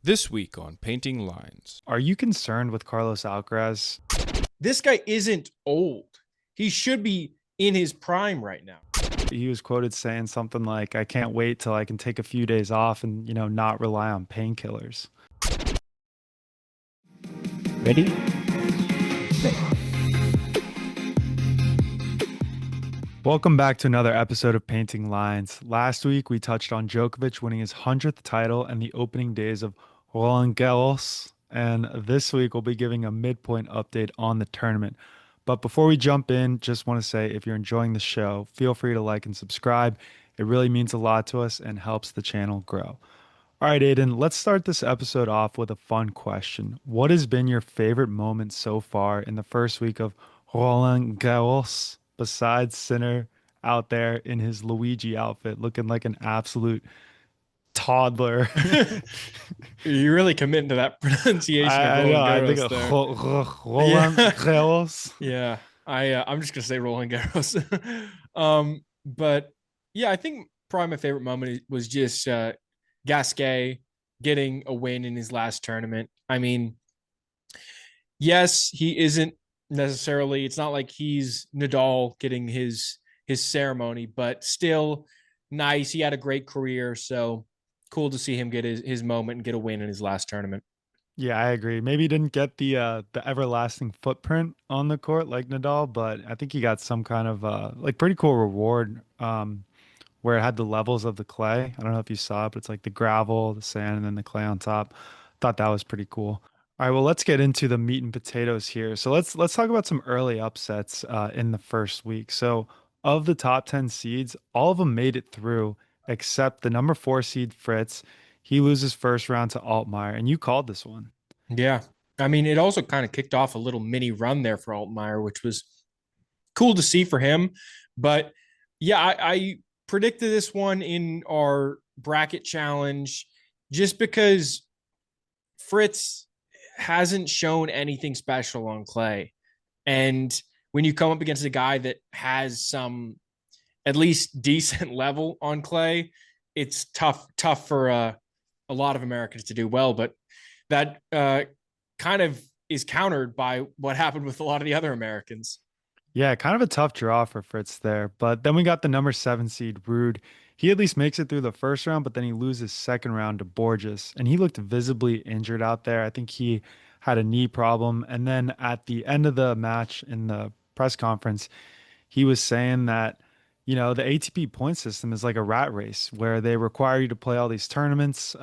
This week on Painting Lines. Are you concerned with Carlos Alcaraz? This guy isn't old. He should be in his prime right now. He was quoted saying something like, I can't wait till I can take a few days off and, not rely on painkillers. Ready? Welcome back to another episode of Painting Lines. Last week, we touched on Djokovic winning his 100th title and the opening days of Roland Garros. And this week, we'll be giving a midpoint update on the tournament. But before we jump in, just want to say if you're enjoying the show, feel free to like and subscribe. It really means a lot to us and helps the channel grow. All right, Aidan, let's start this episode off with a fun question. What has been your favorite moment so far in the first week of Roland Garros, besides Sinner out there in his Luigi outfit, looking like an absolute toddler? You're really committing to that pronunciation of I know. Roland I think Garros there. Roland Garros. Yeah. I'm just gonna say Roland Garros. But yeah, I think probably my favorite moment was just Gasquet getting a win in his last tournament. I mean, yes, he isn't necessarily. It's not like he's Nadal getting his ceremony, but still nice. He had a great career, so cool to see him get his moment and get a win in his last tournament. Yeah, I agree. Maybe he didn't get the everlasting footprint on the court like Nadal, but I think he got some kind of like pretty cool reward where it had the levels of the clay. I don't know if you saw it, but it's like the gravel, the sand, and then the clay on top. Thought that was pretty cool. All right, well, let's get into the meat and potatoes here. So let's talk about some early upsets in the first week. So of the top 10 seeds, all of them made it through except the number 4 seed Fritz. He loses first round to Altmaier, and you called this one. Yeah. I mean, it also kind of kicked off a little mini run there for Altmaier, which was cool to see for him. But yeah, I predicted this one in our bracket challenge just because Fritz hasn't shown anything special on clay. And when you come up against a guy that has some at least decent level on clay, it's tough for a lot of Americans to do well. But that kind of is countered by what happened with a lot of the other Americans. Yeah, kind of a tough draw for Fritz there. But then we got the number 7 seed, Rude. He at least makes it through the first round, but then he loses second round to Borges. And he looked visibly injured out there. I think he had a knee problem. And then at the end of the match in the press conference, he was saying that, the ATP point system is like a rat race where they require you to play all these tournaments.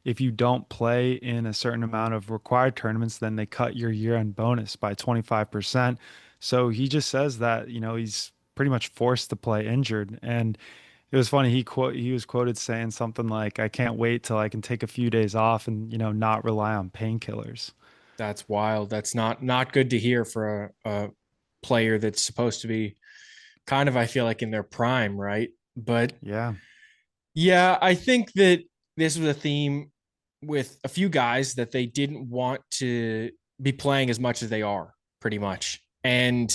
If you don't play in a certain amount of required tournaments, then they cut your year-end bonus by 25%. So he just says that, he's pretty much forced to play injured. And it was funny. He was quoted saying something like, I can't wait till I can take a few days off and, not rely on painkillers. That's wild. That's not good to hear for a player that's supposed to be kind of, I feel like, in their prime, right? But Yeah. yeah, I think that this was a theme with a few guys that they didn't want to be playing as much as they are, pretty much. And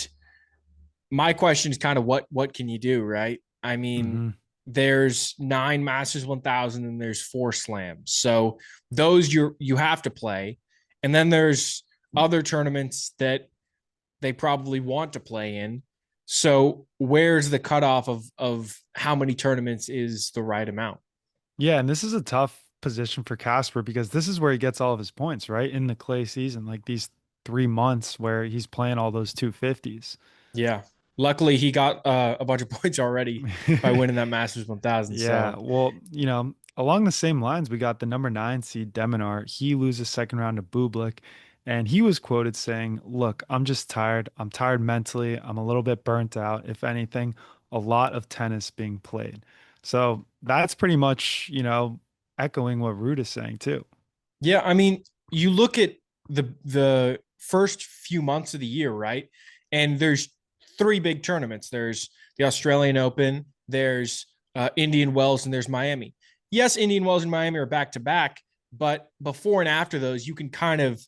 my question is kind of what can you do, right? I mean, hmm there's 9 Masters 1000 and there's 4 slams. So those you have to play. And then there's other tournaments that they probably want to play in. So where's the cutoff of how many tournaments is the right amount? Yeah. And this is a tough position for Casper because this is where he gets all of his points, right? In the clay season, like these 3 months where he's playing all those 250s. Yeah. Luckily, he got a bunch of points already by winning that Masters 1000. Yeah, So, well, along the same lines, we got the number 9 seed Deminar. He loses second round to Bublik, and he was quoted saying, "Look, I'm just tired. I'm tired mentally. I'm a little bit burnt out. If anything, a lot of tennis being played." So that's pretty much, echoing what Ruud is saying too. yeah, I mean, you look at the first few months of the year, right? And there's 3 big tournaments. There's the Australian Open, there's Indian Wells, and there's Miami. Yes, Indian Wells and Miami are back to back, but before and after those, you can kind of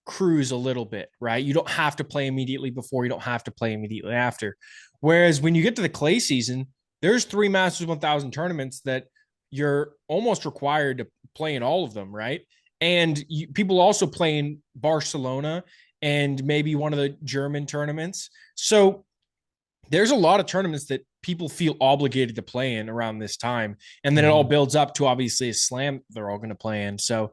cruise a little bit, right? You don't have to play immediately before, you don't have to play immediately after. Whereas when you get to the clay season, there's 3 Masters 1000 tournaments that you're almost required to playing all of them, right? And people also playing Barcelona and maybe one of the German tournaments. So there's a lot of tournaments that people feel obligated to play in around this time. And then it all builds up to obviously a slam they're all going to play in. So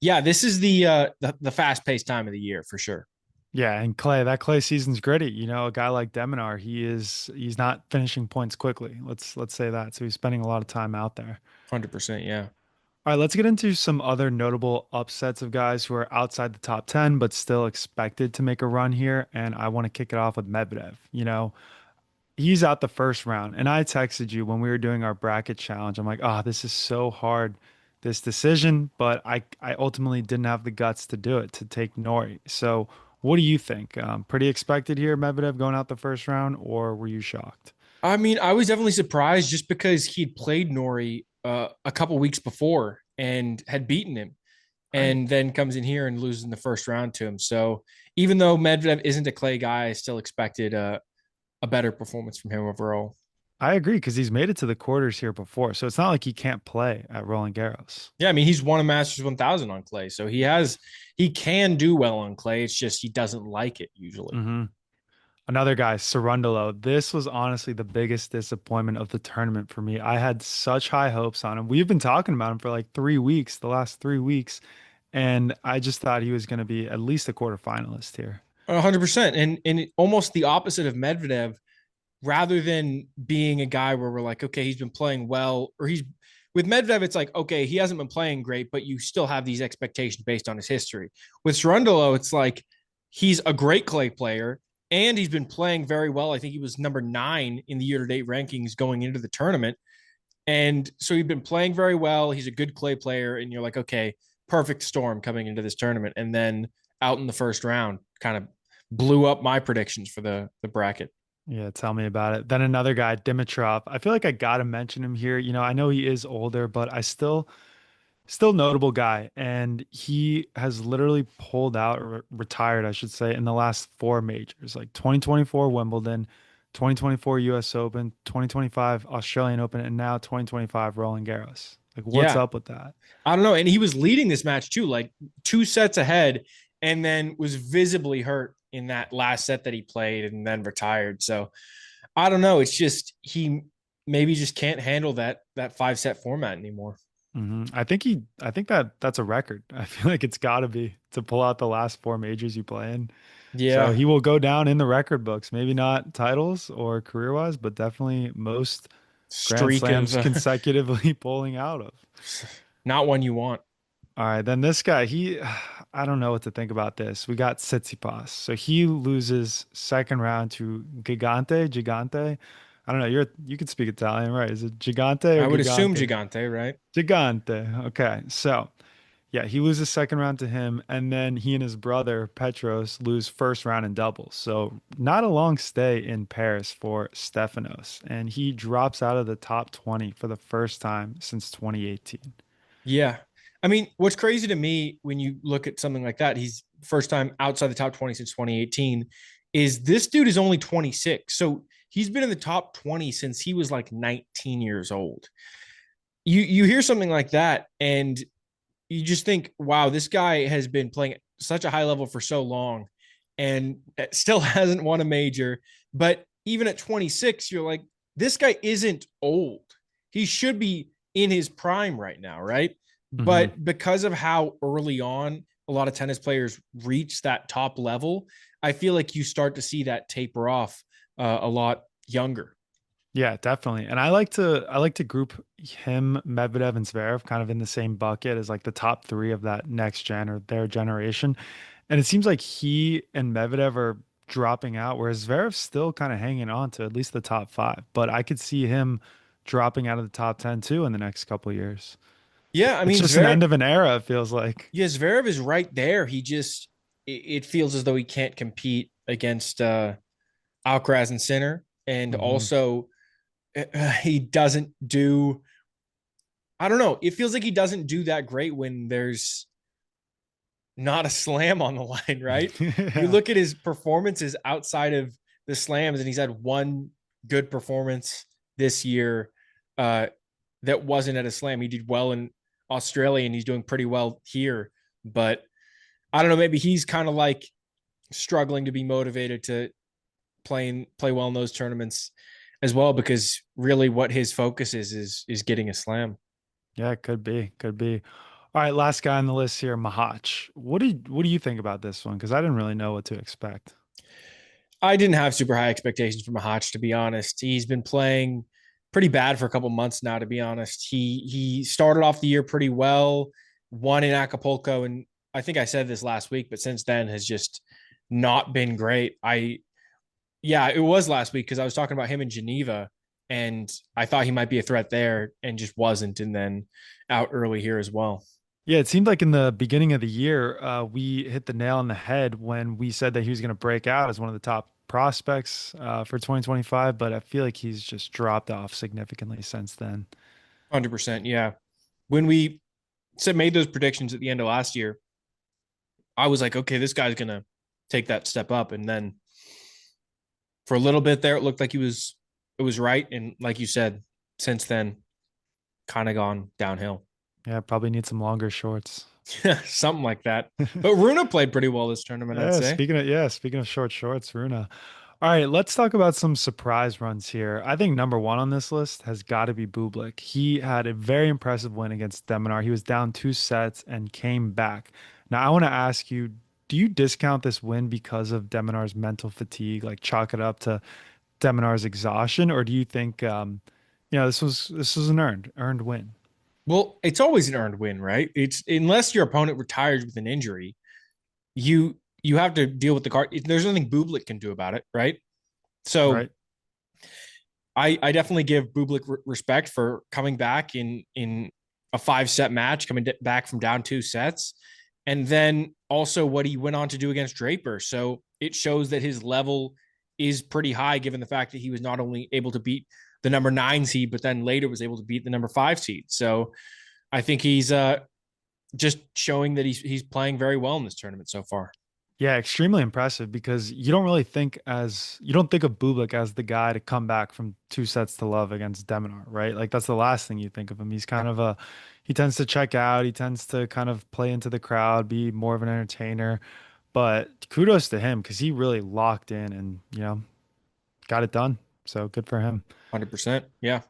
yeah, this is the fast paced time of the year for sure. Yeah, and clay season's gritty. You know, a guy like Deminar, he's not finishing points quickly. Let's say that. So he's spending a lot of time out there. 100%. Yeah. All right, let's get into some other notable upsets of guys who are outside the top 10 but still expected to make a run here. And I want to kick it off with Medvedev. You know, he's out the first round. And I texted you when we were doing our bracket challenge. I'm like, oh, this is so hard, this decision. But I ultimately didn't have the guts to do it, to take Nori. So what do you think? Pretty expected here, Medvedev going out the first round, or were you shocked? I mean, I was definitely surprised just because he'd played Nori a couple weeks before and had beaten him, Right. and then comes in here and loses in the first round to him. So even though Medvedev isn't a clay guy, I still expected a better performance from him overall. I agree because he's made it to the quarters here before. So it's not like he can't play at Roland Garros. Yeah, I mean, he's won a Masters 1000 on clay, so he can do well on clay. It's just he doesn't like it usually. Hmm. Another guy, Sarundalo. This was honestly the biggest disappointment of the tournament for me. I had such high hopes on him. We've been talking about him for like 3 weeks, the last 3 weeks, and I just thought he was going to be at least a quarterfinalist here. 100%, and almost the opposite of Medvedev. Rather than being a guy where we're like, okay, he's been playing well, or he's with Medvedev, it's like, okay, he hasn't been playing great, but you still have these expectations based on his history. With Cerundolo, it's like he's a great clay player and he's been playing very well. I think he was number 9 in the year-to-date rankings going into the tournament. And so he's been playing very well. He's a good clay player, and you're like, okay, perfect storm coming into this tournament. And then out in the first round, kind of blew up my predictions for the bracket. Yeah, tell me about it. Then another guy, Dimitrov. I feel like I gotta mention him here. You know, I know he is older, but I still notable guy, and he has literally pulled out or retired, I should say, in the last four majors, like 2024 Wimbledon, 2024 US Open, 2025 Australian Open, and now 2025 Roland Garros. Like, what's Yeah, up with that? I don't know. And he was leading this match too, like 2 sets ahead, and then was visibly hurt in that last set that he played and then retired. So I don't know. It's just he maybe just can't handle that 5 set format anymore. I think that that's a record. I feel like it's got to be to pull out the last four majors you play in. So Yeah. he will go down in the record books. Maybe not titles or career wise, but definitely most Grand Streak of Slams consecutively pulling out of. not one you want. All right, then this guy, I don't know what to think about this. We got Tsitsipas. So he loses second round to Gigante. I don't know. You could speak Italian, right? Is it Gigante or I would assume Gigante? Gigante, right? Gigante. Okay. So yeah, he loses second round to him, and then he and his brother Petros lose first round in doubles. So not a long stay in Paris for Stefanos, and he drops out of the top 20 for the first time since 2018. Yeah. I mean, what's crazy to me when you look at something like that, he's first time outside the top 20 since 2018, is this dude is only 26. So he's been in the top 20 since he was like 19 years old. You hear something like that and you just think, wow, this guy has been playing at such a high level for so long and still hasn't won a major. But even at 26, you're like, this guy isn't old. He should be in his prime right now, right? Hmm. But because of how early on a lot of tennis players reach that top level, I feel like you start to see that taper off a lot younger. Yeah, definitely. And I like to group him, Medvedev, and Zverev kind of in the same bucket as like the top three of that next gen or their generation. And it seems like he and Medvedev are dropping out, whereas Zverev's still kind of hanging on to at least the top five. But I could see him dropping out of the top 10 too in the next couple of years. Yeah, I It's mean just an Zverev, end of an era, it feels like. yeah, Zverev is right there. He just it feels as though he can't compete against Alcaraz and Sinner, and Hmm. also he doesn't do. I don't know. It feels like he doesn't do that great when there's not a slam on the line, right? You Yeah. look at his performances outside of the slams, and he's had one good performance this year that wasn't at a slam. He did well in Australia, and he's doing pretty well here. But I don't know, maybe he's kind of like struggling to be motivated to play well in those tournaments as well, because really what his focus is getting a slam. Yeah, it could be. Could be. All right, last guy on the list here, Mahach. What do you think about this one? Because I didn't really know what to expect. I didn't have super high expectations for Mahach, to be honest. He's been playing pretty bad for a couple months now, to be honest. He started off the year pretty well, won in Acapulco, and I think I said this last week, but since then has just not been great. Yeah, it was last week because I was talking about him in Geneva, and I thought he might be a threat there, and just wasn't, and then out early here as well. Yeah, it seemed like in the beginning of the year, we hit the nail on the head when we said that he was going to break out as one of the top prospects for 2025, but I feel like he's just dropped off significantly since then. 100%. Yeah. When we made those predictions at the end of last year, I was like, okay, this guy's going to take that step up. And then for a little bit there, it looked like it was right. And like you said, since then, kind of gone downhill. Yeah, probably need some longer shorts. Something like that. But Runa played pretty well this tournament, I'd say. Speaking of short shorts, Runa. All right, let's talk about some surprise runs here. I think number one on this list has got to be Bublik. He had a very impressive win against Deminar. He was down 2 sets and came back. Now, I want to ask you, do you discount this win because of Deminar's mental fatigue, like chalk it up to Deminar's exhaustion, or do you think this was an earned win? Well, it's always an earned win, right? It's unless your opponent retires with an injury, you you have to deal with the card. There's nothing Bublik can do about it, right? So Right? I definitely give Bublik respect for coming back in a 5 set match, coming back from down 2 sets, and then also what he went on to do against Draper. So it shows that his level is pretty high, given the fact that he was not only able to beat the number 9 seed, but then later was able to beat the number 5 seed. So I think he's just showing that he's playing very well in this tournament so far. Yeah, extremely impressive because you don't think of Bublik as the guy to come back from 2 sets to love against Deminar, right? Like that's the last thing you think of him. He's kind of he tends to check out, he tends to kind of play into the crowd, be more of an entertainer. But kudos to him because he really locked in and, got it done. So good for him. 100%. Yeah.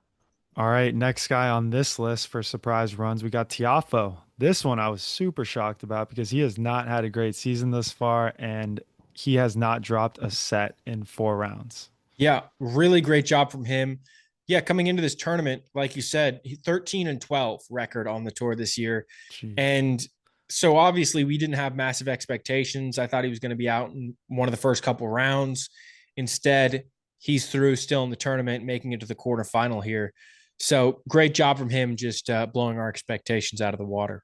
All right, next guy on this list for surprise runs, we got Tiafo. This one I was super shocked about because he has not had a great season thus far, and he has not dropped a set in 4 rounds. Yeah. Really great job from him. Yeah. Coming into this tournament, like you said, 13-12 record on the tour this year. Jeez. And so obviously we didn't have massive expectations. I thought he was going to be out in one of the first couple rounds. Instead, he's through still in the tournament, making it to the quarterfinal here. So great job from him, just blowing our expectations out of the water.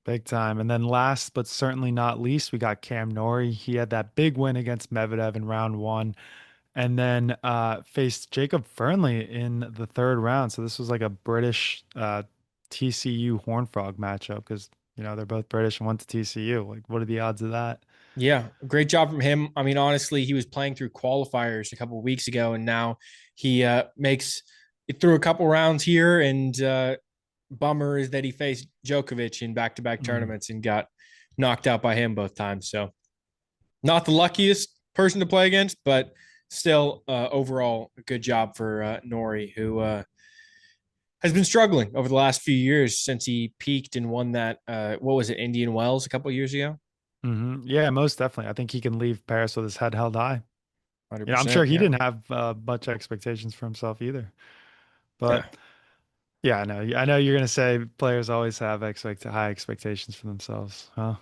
Big time. And then last but certainly not least, we got Cam Norrie. He had that big win against Medvedev in round one and then faced Jacob Fernley in the third round. So this was like a British TCU Horn Frog matchup because, they're both British and went to TCU. Like, what are the odds of that? Yeah, great job from him. I mean, honestly, he was playing through qualifiers a couple of weeks ago, and now he makes it through a couple rounds here. And bummer is that he faced Djokovic in back-to-back Mm. tournaments and got knocked out by him both times. So not the luckiest person to play against, but still overall a good job for Nori, who has been struggling over the last few years since he peaked and won that what was it, Indian Wells a couple of years ago. Yeah, most definitely. I think he can leave Paris with his head held high. I'm sure 100%. he Yeah. didn't have much expectations for himself either. Yeah. But yeah, I know. I know you're gonna say players always have high expectations for themselves, huh?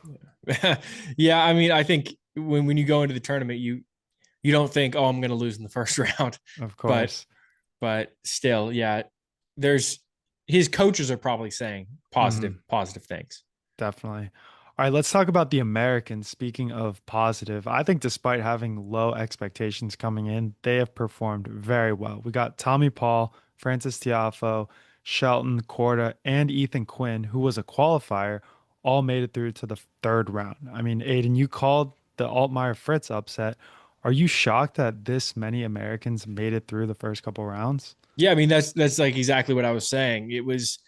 Yeah. I mean, I think when you go into the tournament, you don't think, oh, I'm going to lose in the first round, Of but course. still, yeah, there's his coaches are probably saying Hmm. positive things. Definitely. All right, let's talk about the Americans. Speaking of positive, I think despite having low expectations coming in, they have performed very well. We got Tommy Paul, Francis Tiafoe, Shelton, Korda, and Ethan Quinn, who was a qualifier, all made it through to the third round. I mean, Aiden, you called the Altmaier Fritz upset. Are you shocked that this many Americans made it through the first couple rounds? Yeah, I mean that's like exactly what I was saying. It was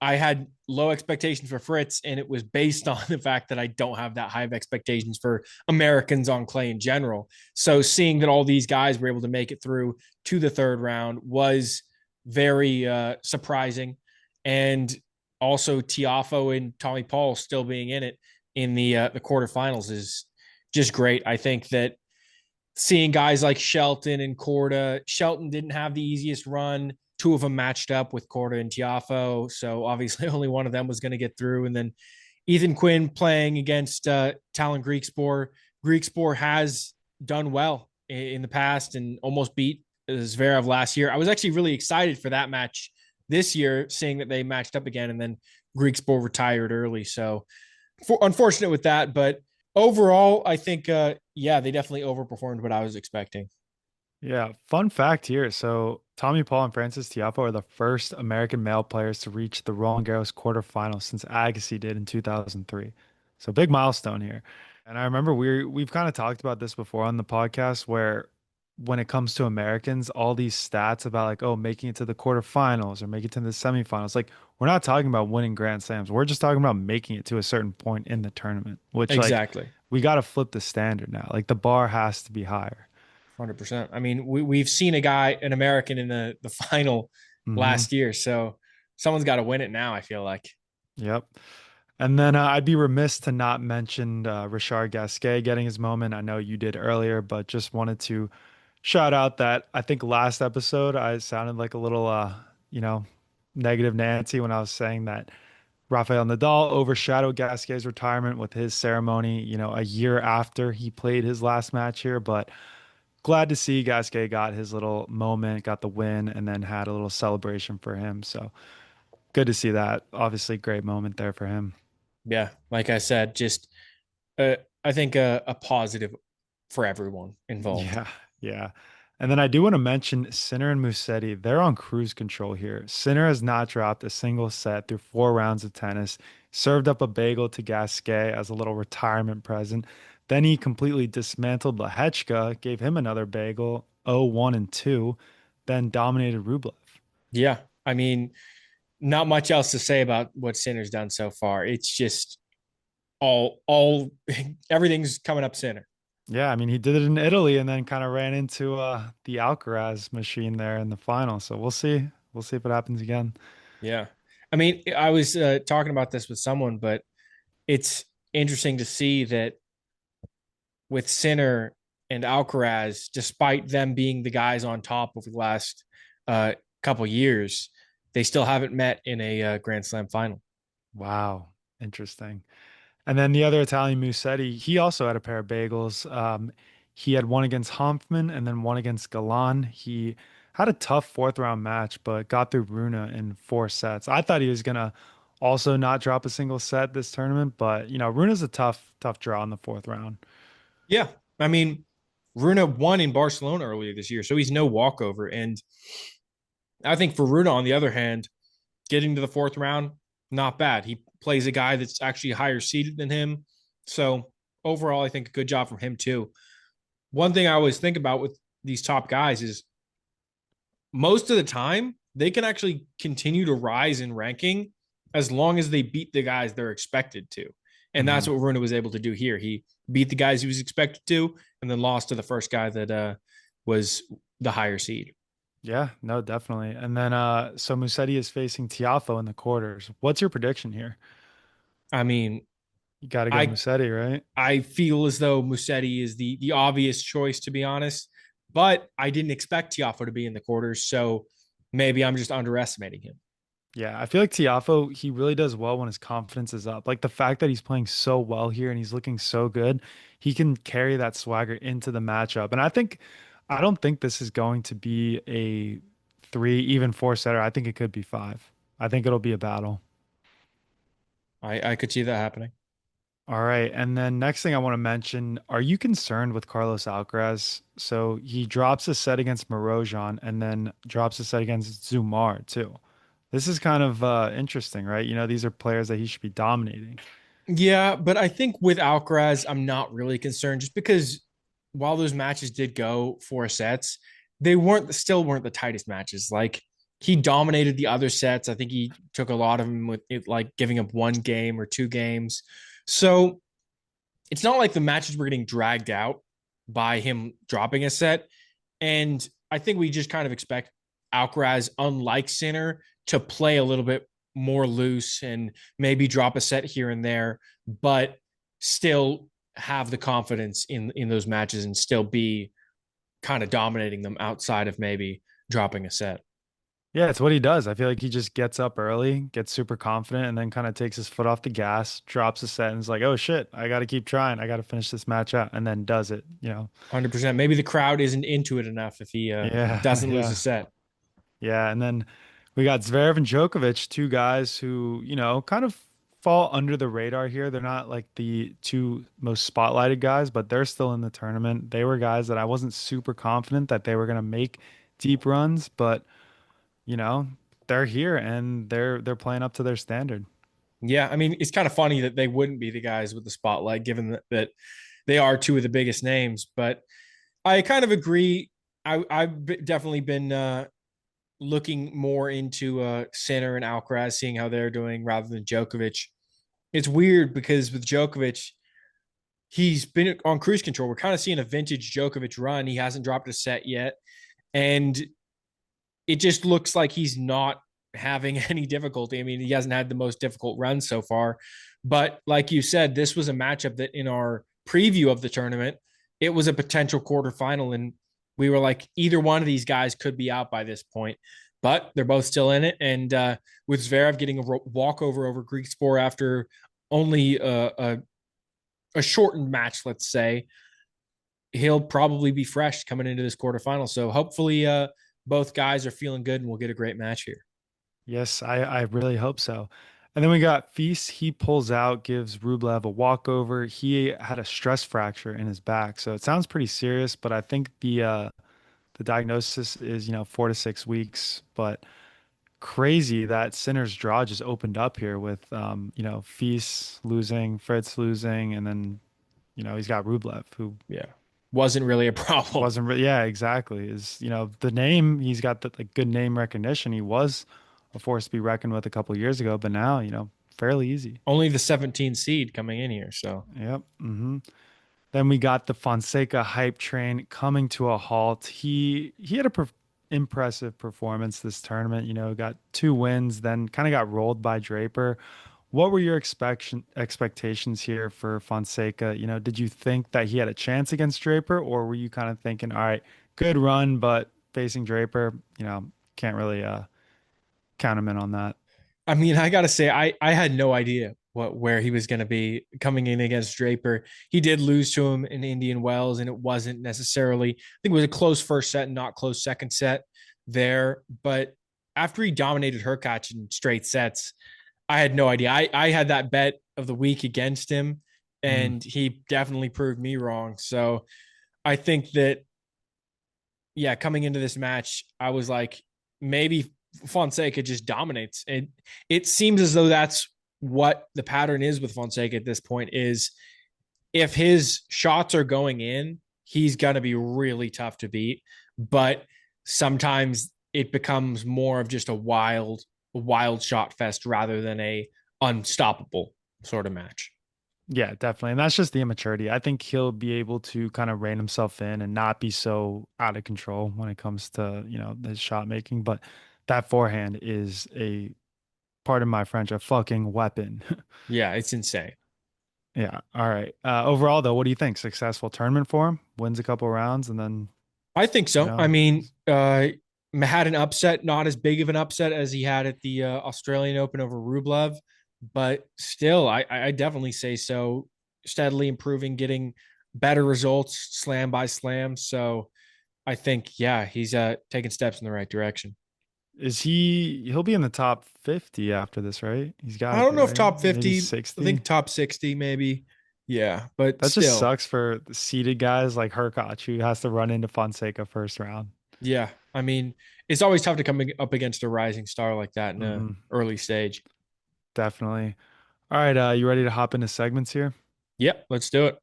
I had low expectations for Fritz, and it was based on the fact that I don't have that high of expectations for Americans on clay in general. So seeing that all these guys were able to make it through to the third round was very surprising. And also Tiafoe and Tommy Paul still being in it in the quarterfinals is just great. I think that seeing guys like Shelton and Korda. Shelton didn't have the easiest run. Two of them matched up with Korda and Tiafo. So obviously only one of them was going to get through. And then Ethan Quinn playing against Talon Griekspoor. Griekspoor has done well in the past and almost beat Zverev last year. I was actually really excited for that match this year, seeing that they matched up again, and then Griekspoor retired early. So unfortunate with that, but overall, I think, yeah, they definitely overperformed what I was expecting. Yeah, fun fact here. So Tommy Paul and Francis Tiafoe are the first American male players to reach the Roland Garros quarterfinals since Agassi did in 2003. So big milestone here. And I remember we've kind of talked about this before on the podcast where when it comes to Americans, all these stats about like, oh, making it to the quarterfinals or making it to the semifinals, like we're not talking about winning Grand Slams. We're just talking about making it to a certain point in the tournament, which like Exactly. we got to flip the standard now. Like the bar has to be higher. 100%. I mean, we've seen an American in the final Hmm. last year. So someone's got to win it now, I feel like. Yep. And then I'd be remiss to not mention Richard Gasquet getting his moment. I know you did earlier, but just wanted to shout out that I think last episode I sounded like a little, you know, negative Nancy when I was saying that Rafael Nadal overshadowed Gasquet's retirement with his ceremony, a year after he played his last match here. But glad to see Gasquet got his little moment, got the win, and then had a little celebration for him. So good to see that. Obviously, great moment there for him. Yeah. Like I said, just, uh, I think a positive for everyone involved. Yeah, yeah. And then I do want to mention Sinner and Musetti. They're on cruise control here. Sinner has not dropped a single set through 4 rounds of tennis, served up a bagel to Gasquet as a little retirement present. Then he completely dismantled Lehechka, gave him another bagel, 0-1 and 2, then dominated Rublev. Yeah. I mean, not much else to say about what Sinner's done so far. It's just all everything's coming up Sinner. Yeah, I mean, he did it in Italy and then kind of ran into the Alcaraz machine there in the final. So we'll see. We'll see if it happens again. Yeah. I mean, I was talking about this with someone, but it's interesting to see that with Sinner and Alcaraz, despite them being the guys on top over the last couple years, they still haven't met in a Grand Slam final. Wow, interesting. And then the other Italian Musetti, he also had a pair of bagels. He had one against Hanfman and then one against Galan. He had a tough fourth round match, but got through Rune in 4 sets. I thought he was gonna also not drop a single set this tournament, but Rune's a tough draw in the fourth round. Yeah. I mean, Rune won in Barcelona earlier this year, so he's no walkover. And I think for Rune, on the other hand, getting to the fourth round, not bad. He plays a guy that's actually higher seeded than him. So overall, I think a good job from him too. One thing I always think about with these top guys is most of the time they can actually continue to rise in ranking as long as they beat the guys they're expected to. And that's Mhm. what Rune was able to do here. He beat the guys he was expected to and then lost to the first guy that was the higher seed. Yeah, no, definitely. And then so Musetti is facing Tiafo in the quarters. What's your prediction here? I mean, You got to go I Musetti, right? I feel as though Musetti is the obvious choice, to be honest. But I didn't expect Tiafo to be in the quarters, so maybe I'm just underestimating him. Yeah, I feel like Tiafo, he really does well when his confidence is up. Like the fact that he's playing so well here and he's looking so good, he can carry that swagger into the matchup. And I don't think this is going to be a 3, even 4 setter. I think it could be 5. I think it'll be a battle. I could see that happening. All right. And then next thing I want to mention, are you concerned with Carlos Alcaraz? So he drops a set against Morojan and then drops a set against Zumar too. This is kind of interesting, right? These are players that he should be dominating. Yeah, but I think with Alcaraz, I'm not really concerned just because while those matches did go 4 sets, they still weren't the tightest matches. Like he dominated the other sets. I think he took a lot of them with it, like giving up one game or two games. So it's not like the matches were getting dragged out by him dropping a set. And I think we just kind of expect Alcaraz, unlike Sinner, to play a little bit more loose and maybe drop a set here and there, but still have the confidence in those matches and still be kind of dominating them outside of maybe dropping a set. Yeah, it's what he does. I feel like he just gets up early, gets super confident, and then kind of takes his foot off the gas, drops a set, and is like, "Oh shit, I got to keep trying. I got to finish this match out," and then does it. 100%. Maybe the crowd isn't into it enough if he Yeah, doesn't lose a yeah, set. yeah. And then we got Zverev and Djokovic, two guys who kind of fall under the radar here. They're not like the two most spotlighted guys, but they're still in the tournament. They were guys that I wasn't super confident that they were gonna make deep runs, but you know, they're here and they're playing up to their standard. Yeah, I mean, it's kind of funny that they wouldn't be the guys with the spotlight, given that they are two of the biggest names. But I kind of agree. I've definitely been looking more into Sinner and Alcaraz, seeing how they're doing rather than Djokovic. It's weird because with Djokovic, he's been on cruise control. We're kind of seeing a vintage Djokovic run. He hasn't dropped a set yet, and it just looks like he's not having any difficulty. I mean, he hasn't had the most difficult run so far. But like you said, this was a matchup that in our preview of the tournament, it was a potential quarterfinal. And we were like, either one of these guys could be out by this point, but they're both still in it. And with Zverev getting a walkover over Greek Sport after only a shortened match, let's say, he'll probably be fresh coming into this quarterfinal. So hopefully both guys are feeling good and we'll get a great match here. Yes, I really hope so. And then we got Feast. He pulls out, gives Rublev a walkover. He had a stress fracture in his back, so it sounds pretty serious. But I think the diagnosis is 4 to 6 weeks. But crazy that Sinner's draw just opened up here with Feast losing, Fritz losing, and then he's got Rublev who Yeah. Wasn't really a problem. wasn't really, yeah, exactly. Is the name, he's got the like good name recognition. He was a force to be reckoned with a couple years ago, but now fairly easy. Only the 17 seed coming in here. So Yep. Then we got the Fonseca hype train coming to a halt. He had a impressive performance this tournament. Got 2 wins, then kind of got rolled by Draper. What were your expectations here for Fonseca? Did you think that he had a chance against Draper, or were you kind of thinking, all right, good run, but facing Draper, can't really count him in on that? I mean, I gotta say, I had no idea where he was gonna be coming in against Draper. He did lose to him in Indian Wells, and it wasn't necessarily, I think it was a close first set and not close second set there. But after he dominated Hurkacz in straight sets, I had no idea. I had that bet of the week against him, Mm. and he definitely proved me wrong. So I think that, yeah, coming into this match, I was like, maybe Fonseca just dominates. It seems as though that's what the pattern is with Fonseca at this point is if his shots are going in, he's going to be really tough to beat. But sometimes it becomes more of just a wild shot fest rather than a unstoppable sort of match. Yeah, definitely. And that's just the immaturity. I think he'll be able to kind of rein himself in and not be so out of control when it comes to, his shot making. But that forehand is pardon my French, a fucking weapon. Yeah, it's insane. Yeah. All right. Overall, though, what do you think? Successful tournament for him? Wins a couple rounds and then, I think you so. I know, mean, had an upset, not as big of an upset as he had at the Australian Open over Rublev, but still, I definitely say so. Steadily improving, getting better results, slam by slam. So I think, yeah, he's taking steps in the right direction. he'll be in the top 50 after this, right? He's got I to don't be, know if right? top Maybe 50, I 60. think top 60 maybe. Yeah, but That just still, sucks for the seeded guys like Hurkacz who has to run into Fonseca first round. yeah. I mean, it's always tough to come up against a rising star like that in a Hmm. early stage. Definitely. All right, you ready to hop into segments here? Yep, let's do it.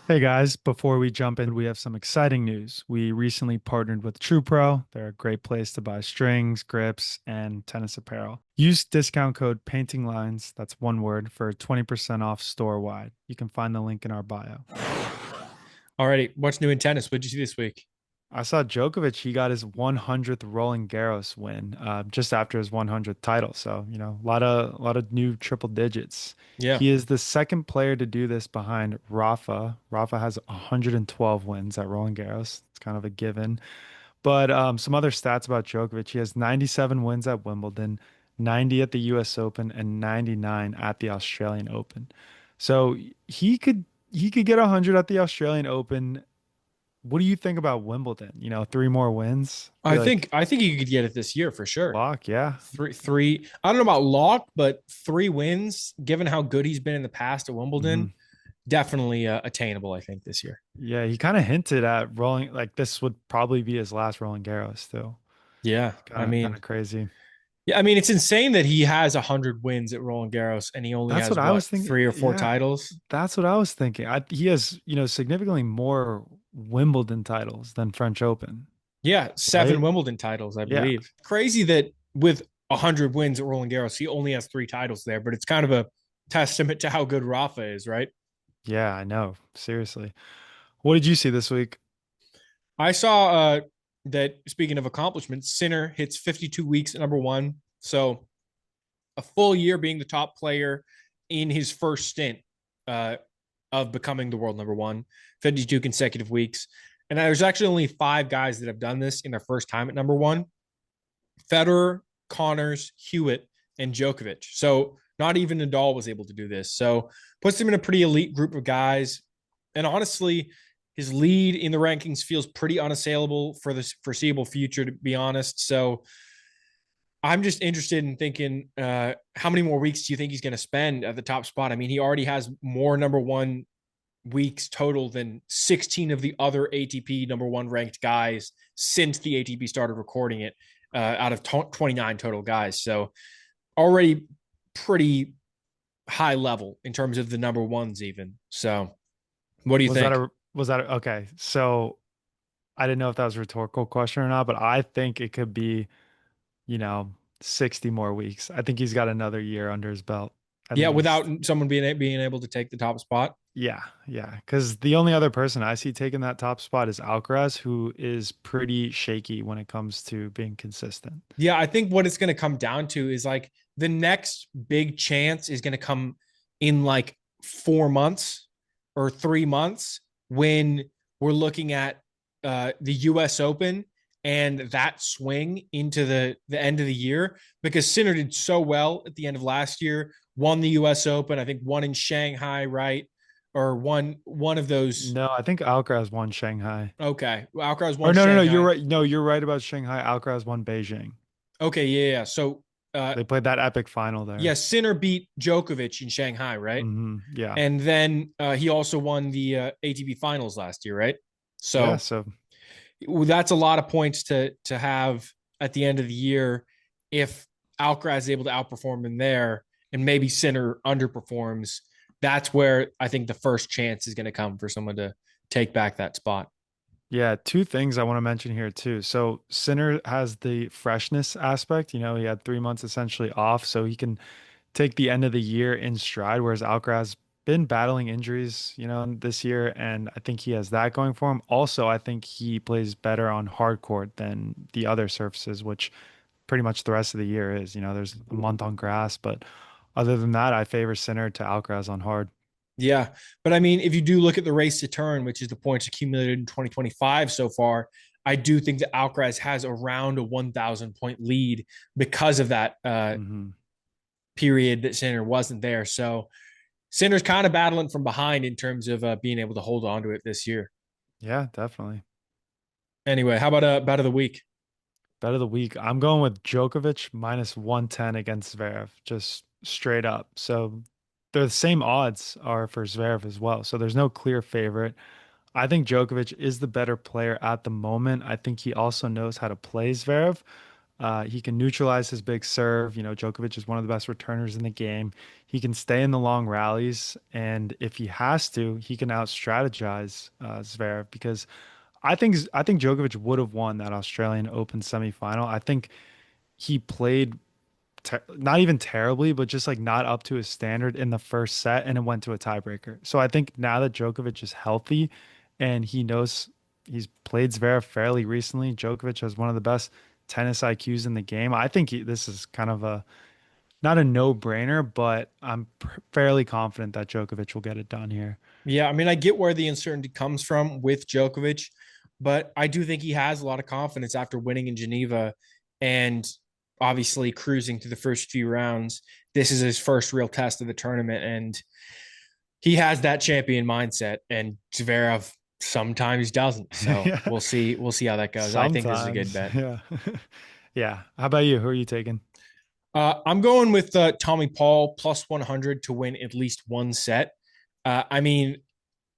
Hey guys, before we jump in, we have some exciting news. We recently partnered with TruePro. They're a great place to buy strings, grips, and tennis apparel. Use discount code Painting Lines, that's one word, for 20% off store wide. You can find the link in our bio. Alrighty, what's new in tennis? What'd you see this week? I saw Djokovic, he got his 100th Roland Garros win just after his 100th title. So, a lot of new triple digits. Yeah, He is the second player to do this behind Rafa. Rafa has 112 wins at Roland Garros. It's kind of a given. But some other stats about Djokovic, he has 97 wins at Wimbledon, 90 at the US Open, and 99 at the Australian Open. So he could get 100 at the Australian Open. What do you think about Wimbledon? Three more wins. I I feel think like I think you could get it this year for sure. lock, yeah. Three. I don't know about lock, but 3 wins, given how good he's been in the past at Hmm. Wimbledon, definitely attainable. I think this year. Yeah, he kind of hinted at rolling like this would probably be his last Roland Garros too. Yeah, I Kind of mean, crazy. yeah, I mean, it's insane that he has 100 wins at Roland Garros and he only That's has what I what was thinking. 3 or 4 Yeah, titles. that's what I was thinking. He has, significantly more Wimbledon titles than French Open, Yeah, 7 right? Wimbledon titles, I Yeah. believe. Crazy that with 100 wins at Roland Garros, he only has 3 titles there, but it's kind of a testament to how good Rafa is, right? Yeah, I know. Seriously. What did you see this week? I saw that speaking of accomplishments, Sinner hits 52 weeks at number one. So a full year being the top player in his first stint uh, of becoming the world number one, 52 consecutive weeks. And there's actually only 5 guys that have done this in their first time at number one: Federer, Connors, Hewitt, and Djokovic. So not even Nadal was able to do this. So puts him in a pretty elite group of guys. And honestly, his lead in the rankings feels pretty unassailable for the foreseeable future, to be honest. So I'm just interested in thinking how many more weeks do you think he's going to spend at the top spot? I mean, he already has more number one weeks total than 16 of the other ATP number one ranked guys since the ATP started recording it out of 29 total guys. So already pretty high level in terms of the number ones, even. So what do you Was that think? a okay? So I didn't know if that was a rhetorical question or not, but I think it could be, you know, 60 more weeks. I think he's got another year under his belt at Yeah, without least. someone being able to take the top spot. Yeah, yeah. Because the only other person I see taking that top spot is Alcaraz, who is pretty shaky when it comes to being consistent. Yeah, I think what it's going to come down to is like the next big chance is going to come in like 4 months or 3 months when we're looking at the U.S. Open and that swing into the end of the year, because Sinner did so well at the end of last year, won the U.S. Open, I think won in Shanghai, right? Or one of those. No, I think Alcaraz won Shanghai. Okay, Alcaraz Or won no, no, no, you're Shanghai. right. No, you're right about Shanghai. Alcaraz won Beijing. Okay, yeah, yeah. So uh, They played that epic final there. yeah, Sinner beat Djokovic in Shanghai, right? Yeah. And then he also won the ATP Finals last year, right? Yeah. So So that's a lot of points to have at the end of the year if Alcaraz is able to outperform him there, and maybe Sinner underperforms. That's where I think the first chance is going to come for someone to take back that spot. yeah, two things I want to mention here too. So Sinner has the freshness aspect. He had 3 months essentially off, so he can take the end of the year in stride, whereas Alcaraz been battling injuries, this year, and I think he has that going for him. Also, I think he plays better on hard court than the other surfaces, which pretty much the rest of the year is. There's a month on grass, but other than that, I favor Sinner to Alcaraz on hard. Yeah. But I mean, if you do look at the race to turn, which is the points accumulated in 2025 so far, I do think that Alcaraz has around a 1,000 point lead because of that Hmm. period that Sinner wasn't there. So Sinner's kind of battling from behind in terms of being able to hold on to it this year. Yeah, definitely. Anyway, how about bet of the week? Bet of the week. I'm going with Djokovic minus 110 against Zverev, just straight up. So the same odds are for Zverev as well. So there's no clear favorite. I think Djokovic is the better player at the moment. I think he also knows how to play Zverev. He can neutralize his big serve. Djokovic is one of the best returners in the game. He can stay in the long rallies, and if he has to, he can out-strategize Zverev because I think Djokovic would have won that Australian Open semifinal. I think he played not even terribly, but just like not up to his standard in the first set, and it went to a tiebreaker. So I think now that Djokovic is healthy and he knows he's played Zverev fairly recently, Djokovic has one of the best tennis IQs in the game. I think this is kind of a not a no-brainer, but I'm fairly confident that Djokovic will get it done here. Yeah, I mean, I get where the uncertainty comes from with Djokovic, but I do think he has a lot of confidence after winning in Geneva and obviously cruising through the first few rounds. This is his first real test of the tournament, and he has that champion mindset, and Zverev sometimes doesn't. So Yeah. we'll see. We'll see how that goes. I think this is a good Sometimes. bet. Yeah. Yeah. How about you? Who are you taking? I'm going with Tommy Paul plus 100 to win at least one set. I mean,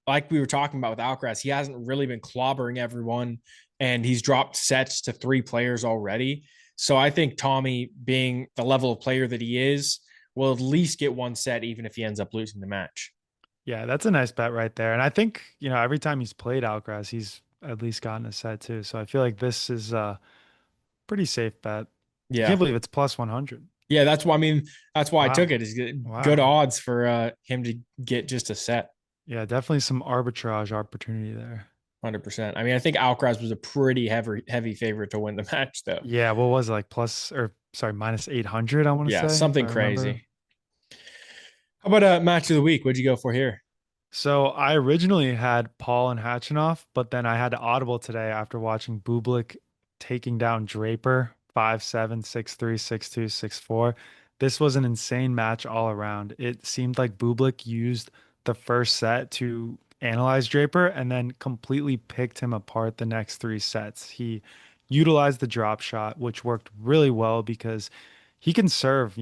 like we were talking about with Alcaraz, he hasn't really been clobbering everyone, and he's dropped sets to three players already. So I think Tommy, being the level of player that he is, will at least get one set, even if he ends up losing the match. Yeah, that's a nice bet right there. And I think, every time he's played Alcaraz, he's at least gotten a set too. So I feel like this is a pretty safe bet. I can't Yeah. believe it's plus 100. Yeah, that's why I mean that's why I took Wow. it. Is good Wow. odds for him to get just a set. Yeah, definitely some arbitrage opportunity there. 100%. I mean, I think Alcaraz was a pretty heavy favorite to win the match, though. Yeah, what was it, like plus or sorry, minus 800, I want to Yeah, say, if I something remember. crazy. How about a match of the week? What'd you go for here? So I originally had Paul and Hatchinoff, but then I had to audible today after watching Bublik taking down Draper 5-7, 6-3, 6-2, 6-4. This was an insane match all around. It seemed like Bublik used the first set to analyze Draper and then completely picked him apart the next three sets. He utilized the drop shot, which worked really well because he can serve,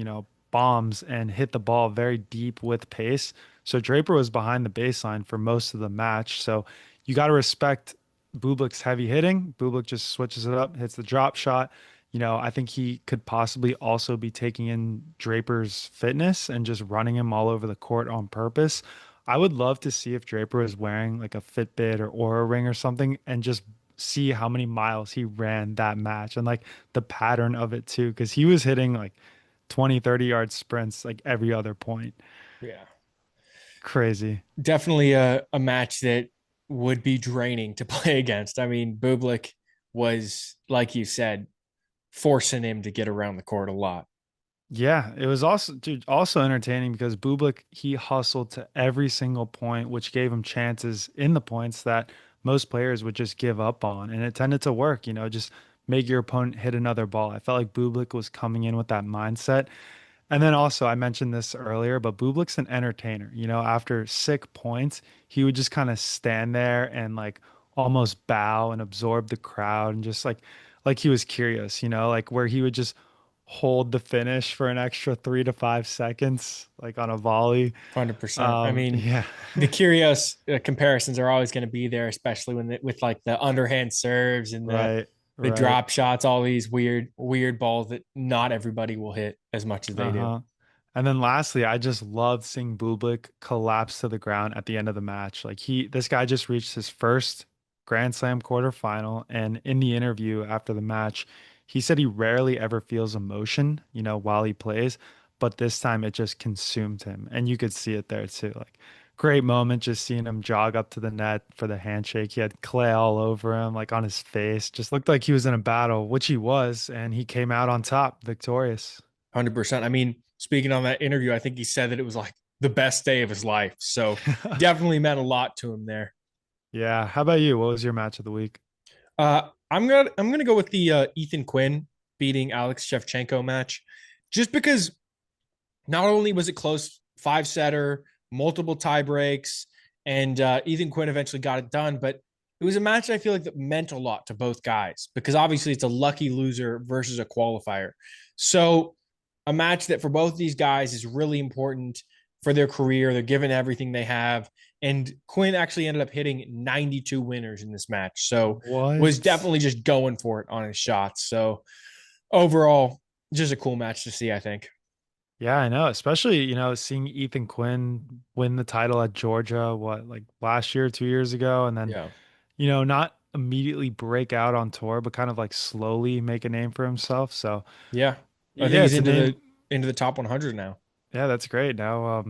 bombs and hit the ball very deep with pace. So Draper was behind the baseline for most of the match. So you got to respect Bublik's heavy hitting. Bublik just switches it up, hits the drop shot. I think he could possibly also be taking in Draper's fitness and just running him all over the court on purpose. I would love to see if Draper was wearing like a Fitbit or Aura ring or something and just see how many miles he ran that match and like the pattern of it too, because he was hitting like 20, 30-yard sprints like every other point. Yeah. Crazy. Definitely a match that would be draining to play against. I mean, Bublik was, like you said, forcing him to get around the court a lot. Yeah, it was also dude, also entertaining because Bublik he hustled to every single point, which gave him chances in the points that most players would just give up on, and it tended to work. Just make your opponent hit another ball. I felt like Bublik was coming in with that mindset, and then also, I mentioned this earlier, but Bublik's an entertainer. After sick points, he would just kind of stand there and like almost bow and absorb the crowd and just like he was curious, like where he would just hold the finish for an extra 3 to 5 seconds, like on a volley. 100%. I mean, Yeah. the curious comparisons are always going to be there, especially with like the underhand serves and Right. the Right. drop shots, all these weird balls that not everybody will hit as much as they do. Uh-huh. And then lastly, I just loved seeing Bublik collapse to the ground at the end of the match. Like this guy just reached his first Grand Slam quarterfinal. And in the interview after the match, he said he rarely ever feels emotion, while he plays, but this time it just consumed him. And you could see it there too. Like great moment just seeing him jog up to the net for the handshake. He had clay all over him, like on his face. Just looked like he was in a battle, which he was, and he came out on top, victorious. 100%. I mean, speaking on that interview, I think he said that it was like the best day of his life. So definitely meant a lot to him there. Yeah. How about you? What was your match of the week? I'm gonna go with the Ethan Quinn beating Alex Shevchenko match, just because not only was it close, five setter, multiple tie breaks, and Ethan Quinn eventually got it done, but it was a match I feel like that meant a lot to both guys because obviously it's a lucky loser versus a qualifier. So a match that for both these guys is really important for their career. They're giving everything they have. And Quinn actually ended up hitting 92 winners in this match. So was What? definitely just going for it on his shots. So overall, just a cool match to see, I think. Yeah, I know. Especially, seeing Ethan Quinn win the title at Georgia, like last year, 2 years ago, and then, Yeah. not immediately break out on tour, but kind of like slowly make a name for himself. So, Yeah. I think yeah, he's it's a name. into the top 100 now. Yeah, that's great. Now,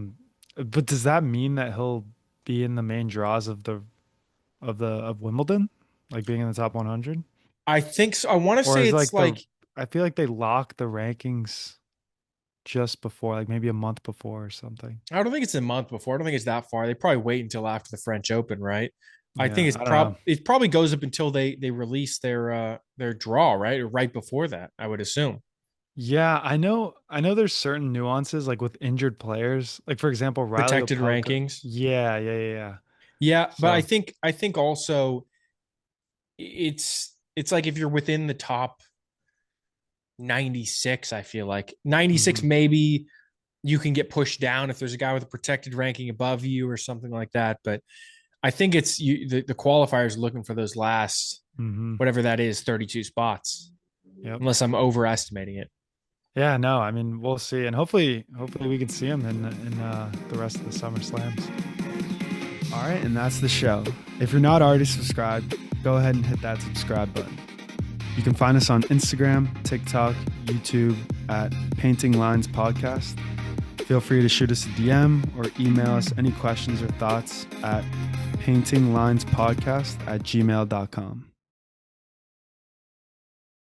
but does that mean that he'll be in the main draws of Wimbledon, like being in the top 100? I think so. I want to Or say is it's like like I feel like they lock the rankings just before, like maybe a month before or something. I don't think it's a month before. I don't think it's that far. They probably wait until after the French Open, right? I think Yeah, I don't know. it probably goes up until they release their draw, right? Or right before that, I would assume. Yeah, I know there's certain nuances like with injured players. Like for example, Riley Protected Opelka. rankings. Yeah, yeah, yeah, yeah. Yeah, but So, I think also it's like if you're within the top 96, I feel like 96 mhm. maybe you can get pushed down if there's a guy with a protected ranking above you or something like that. But I think it's the qualifiers looking for those last Mhm. whatever that is 32 spots, Yep. unless I'm overestimating it. Yeah, no, I mean, we'll see. And hopefully we can see him in the rest of the Summer Slams. All right, and that's the show. If you're not already subscribed, go ahead and hit that subscribe button. You can find us on Instagram, TikTok, YouTube at Painting Lines Podcast. Feel free to shoot us a DM or email us any questions or thoughts at paintinglinespodcast@gmail.com.